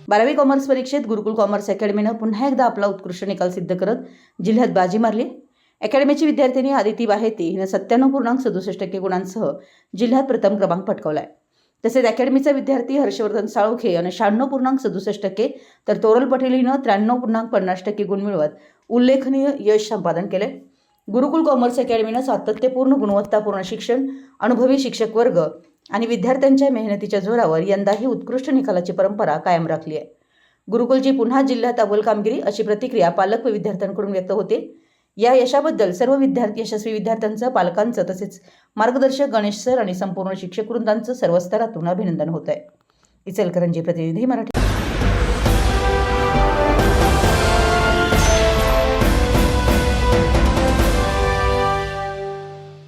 12वी कॉमर्स परीक्षेत गुरुकुल कॉमर्स अकॅडमीनं पुन्हा एकदा आपला उत्कृष्ट निकाल सिद्ध करत जिल्ह्यात बाजी मारली। अकॅडमीची विद्यार्थिनी आदिती बाहेती हिनं 97.67% गुणांसह जिल्ह्यात प्रथम क्रमांक पटकावलाय। तसेच अकॅडमीचा विद्यार्थी हर्षवर्धन साळोखे यानं 96.67%, तर तोरल पटेल हिनं 93.50% गुण मिळवत उल्लेखनीय यश संपादन केले। गुरुकुल कॉमर्स अकॅडमीनं सातत्यपूर्ण गुणवत्तापूर्ण शिक्षण, अनुभवी शिक्षक वर्ग आणि विद्यार्थ्यांच्या मेहनतीच्या जोरावर यंदाही उत्कृष्ट निकालाची परंपरा कायम राखली आहे। गुरुकुलची पुन्हा जिल्ह्यात अव्वल कामगिरी अशी प्रतिक्रिया पालक व विद्यार्थ्यांकडून व्यक्त होते। या यशाबद्दल सर्व यशस्वी विद्यार्थ्यांचं, पालकांचं तसेच मार्गदर्शक गणेश सर आणि संपूर्ण शिक्षक वृंदांचं सर्व स्तरातून अभिनंदन होत आहे। इचलकरंजी प्रतिनिधी मराठी।